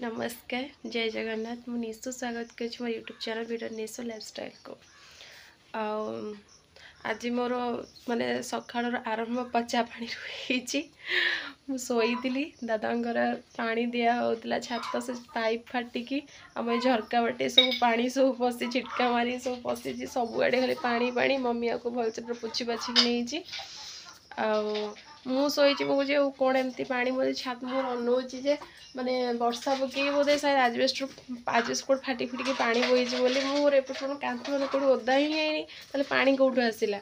नमस्कार जय जगन्नाथ मु निशु स्वागत कर YouTube channel video Nishu lifestyle को आज मोर माने सकाळ आरंभ पचा पानी रही शोई दादांगर पानी दिया होता छात से पाइप फाटिकी आम झरका बाटे सब पानी सब पशि छिटका मारी सब पशि सबुआड़े खाली पानी पानी मम्मी को भलसे पूरा पोछि पाछिक नहीं मुझे मुझे कौन एमती पानी बोले छात मोर अनौची जे माने वर्षा पकई बोधे शायद आजबेस्ट फाटी फिटिकी पानी बोईची बोली मोर एपट कांथ मैंने कौट ओदा ही है पानी कौटू आसला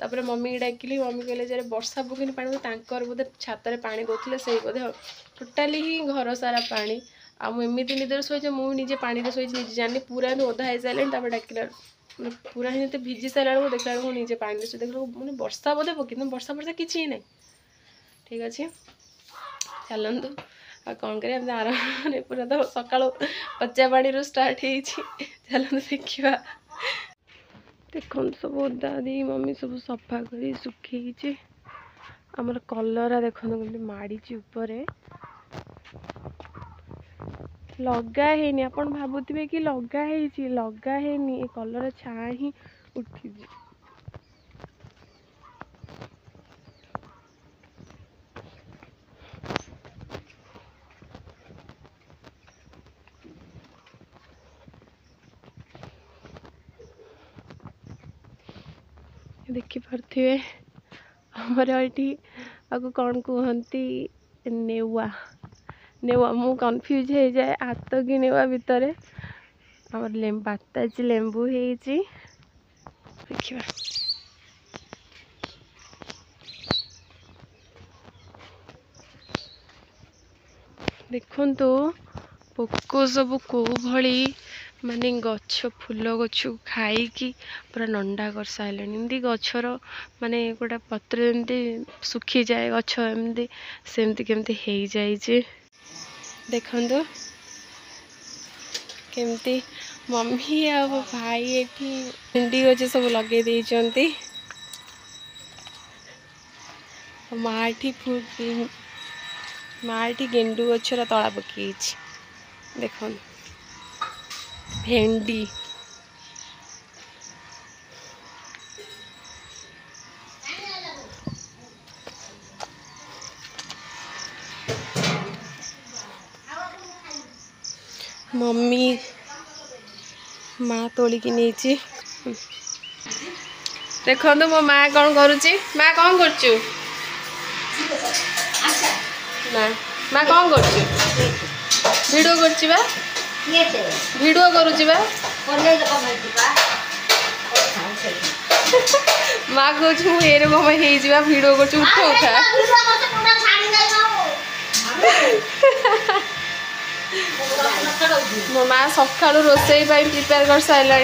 तापर मम्मी की डाकिली मम्मी कहले जब वर्षा पकईनी पानी तांकर बोधे छात पानी दौले से बोधे टोटाली ही घर सारा पानी आमती निदर शोचे मुझे पानी शोचे निजे जानी पूरा ओदा हो सारे डाकिला पूरा ही भिजी सारा देखला निजे पानी से देखला मैंने वर्षा बोधे पकई वर्षा वर्षा किसी ना ठीक अच्छे चलतु कौन कर आराम पूरा तो सका पचा पानी रू स्टार्ट चलतु देखा देखो सब ओदा दी मम्मी सब सफा कर सुखी आमर कलरा देखो कमी माड़ी ऊपर लगा है आपन भावुवे कि लगा है कलर छा ही उठी देखिपे आमर ये आपको कौन कहती नेवा नेवा मु कन्फ्यूज हो जाए हाथ कि नेवा भितर आमर बाताजी लेंबू देखिए देखु पोक सब कौ भली माने गछ फूल गछ खाई पूरा नंडा कर सारे एमती गचर माने गोटा पत्र एमती सुखी जाए गछ एमती सेमती केमती हो जाए देखु केमती मम्मी आ भाई ये भिंडी गछ सब लगे देइचंती माटी गेंडू गछर तला पकई देख भेंडी मम्मी माँ तोलिकी नहीं देखो मो माँ कौन करुच्ची माँ कौन कर माँ कौन कर भिडियो कर भिडियो करुच्ची माँ कह मुझे कम हो भिडियो कर उठा मो माँ सका रोसई प्रिपेयर कर सारा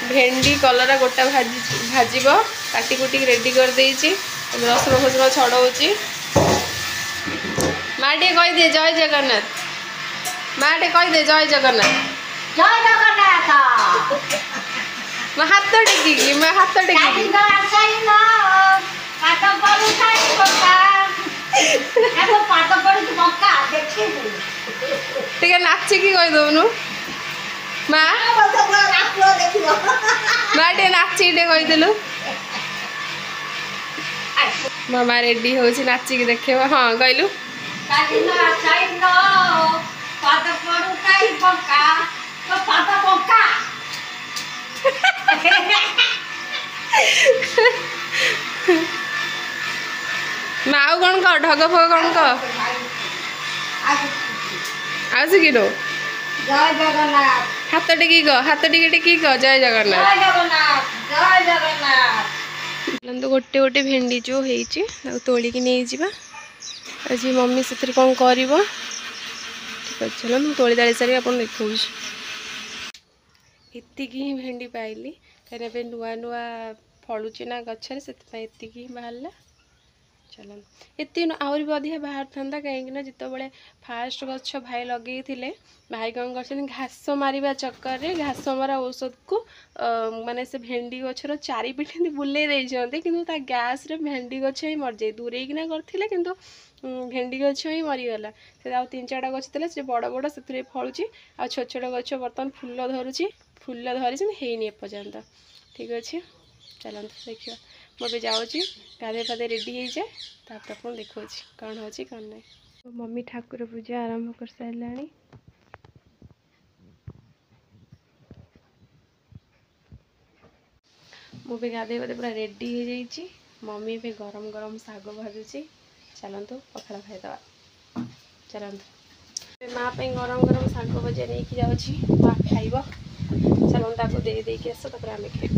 भेंडी कलरा गोटा भाजब काटी कुटी रेडी कर देइछि रसुण फसुण छड़ाऊँगी माँ टे कहीदे जय जगन्नाथ माँ टे कहीदे जय जगन्नाथ मैं हाथ टेकी मैं हाथ टेकी टे नाचिकी कहीदौनु माँ माँ टे नाचिक कहीदेलु मामा रेडी हो नाचिकी देखे हाँ कहलु माँ कौन कह ढग फग कौन कह आसिक जय जगन्नाथ हाथ टेकी कह जय जगन्नाथ जय जगन्नाथ गोटे गोटे भेंडी जो हो तोलिकी नहीं जावा आज मम्मी से कौन कर ठीक अच्छे चलो मुझे तोली दाड़ी सारी आप देखा ही भेंडी पाइली कहीं नुआ नुआ फलुची ना गचर से बाहर चलो ये आहरी भी अधिक बाहर था कहीं जिते बड़े फास्ट गछ भाई लगे थे भाई कौन कर घास मारिबा चक्कर रे घास मरा औषध को माने से भेंडी गछर चारिपिठ बुले देइछन्ते किंतु ता गैस रे भेंडी गछ ही मर जाए दूरे किना करथिले किंतु भेंडी गछ ही मरीगला से आउ 3-4टा गछ थे से बड़ बड़ से फलुची आ छोट छोट गछ बर्तमान फूल धरुची फूल धरी हैनी एपर्यंत ठीक अच्छे चलते देखिए मुझे जाऊँगी गाधे पाधे रेडी हो जाए तापर आपको देखा कौन हो कौन ना मम्मी ठाकुर पूजा आरंभ कर सारा मुझे गाधे पाधे पूरा रेडी हो जाइए मम्मी भी गरम गरम साग भाजुची चलतु पखाड़ खाईदवा चलतु माँ पे गरम गरम साग भजा नहीं जाऊँगी माँ खाइब चलो ताको दे देकी आस तापर आम खाइब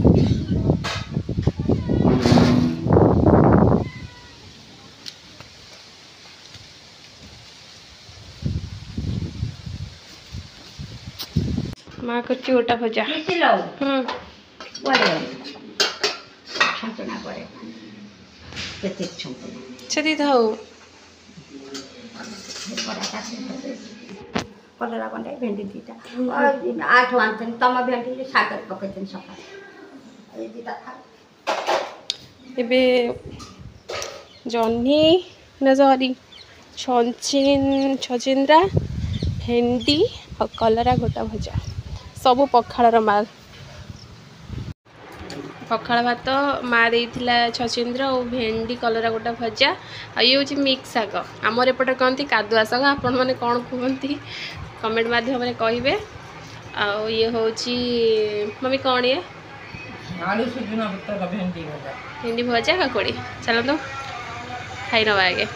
माँ कर गोटा भजा छती थाऊ कलरा कंडा भेंडी 2टा 8 आनतन तम भेंडी सागर पकैतन सफा ए 2टा खा एबे जन्ही न सॉरी छचिंद्रा भेंडी और कलरा गोटा भजा सबू पखाड़ माल पखाड़ भात माँ देला छचिंद्र और भेंडी कलरा गोटा भजा और ये हूँ मिक्स शाग आमर एपटे कहती कादुआ शाग आपण मैंने कौन कहती कमेंट माध्यम कहे आउ ये हूँ मम्मी कौन ये भेंडी भजा काकुड़ी चलते खाई नवा आगे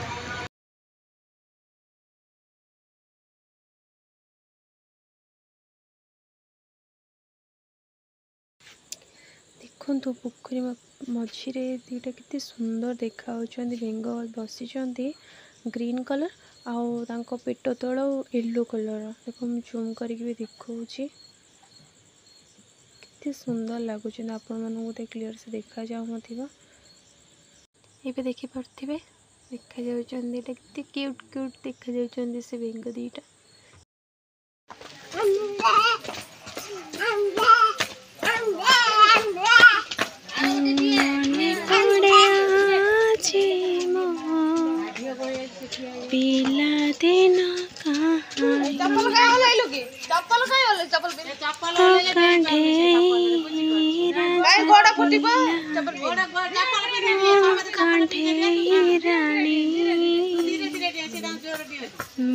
देखो पोखरी मझीरे 2टा केते सुंदर देखा बेंग बसी ग्रीन कलर आउ पेट तल येलो कलर देखो मुझे जूम करके भी देखा सुंदर लगुच आपण मानक क्लीयर से देखा जाऊ ये देखी पारे देखा जाते क्यूट क्यूट देखा जाते से बेंग 2टा पिला दिन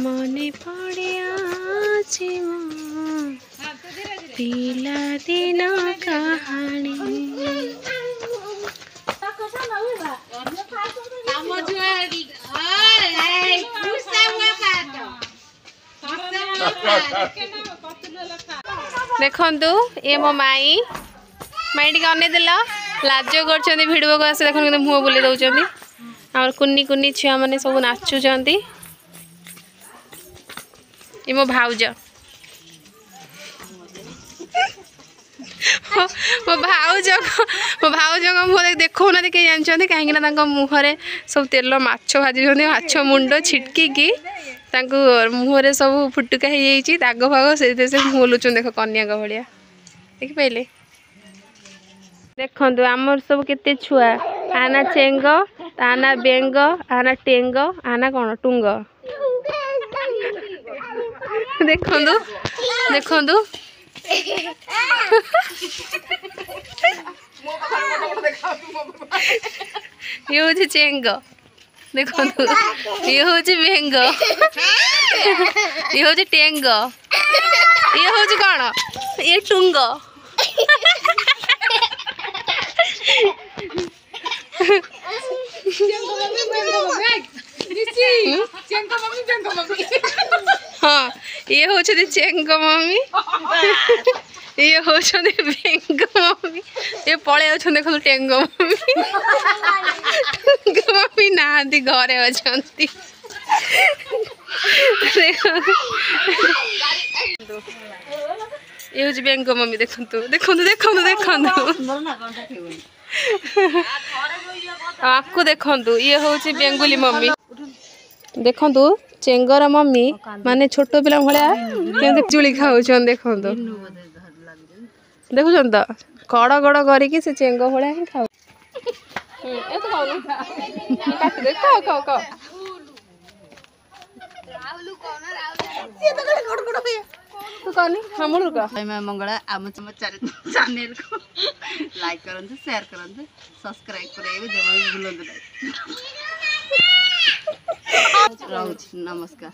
मने पड़े पिला दिन कहानी देखु ये मो माई माई टी अन देल लाज कर भिडियो को आस देख मुँह बुले दौरान और कुनी कुनी छुआ मैंने सब नाचुंट ये मो भाउज मो भाउज को मुँह देखो ना कहीं जानते कहीं मुहरे सब तेल माछ भाजी माछ मुंड छिटकी मुहरे सब फुटुका हो दाग फाग से मुँह लुचुन देख कन्या भाया देख पाइले देखु आमर सब केते छुआ आना चेंग आना बेंग आना टेंग आना कौन टुंग देखु देखु ये हूँ चेंग देखो ये हूँ बेंग ये हूँ टेंग ये हूँ कौन ये टुंग हाँ ये हूँ चेंग मम्मी ये हूँ बेंग मम्मी ये पलि देखो टेंग मम्मी मम्मी ना घरे अच्छा ये हूँ बेंग मम्मी देखु देखु देखु देखु आपको देखु ये हूँ बेंगुली मम्मी देखु चेंगर मम्मी माने छोट पिला भाया जुड़ी खाऊ देखु देखुन तो कड़ गड़ करके से चेंग भाया ही खाऊ तू कहनी हमरू का जय मां मंगला आम चैनल को लाइक करंतु शेयर करंतु सब्सक्राइब करे जमा भी भूलंतु नहीं। नमस्कार।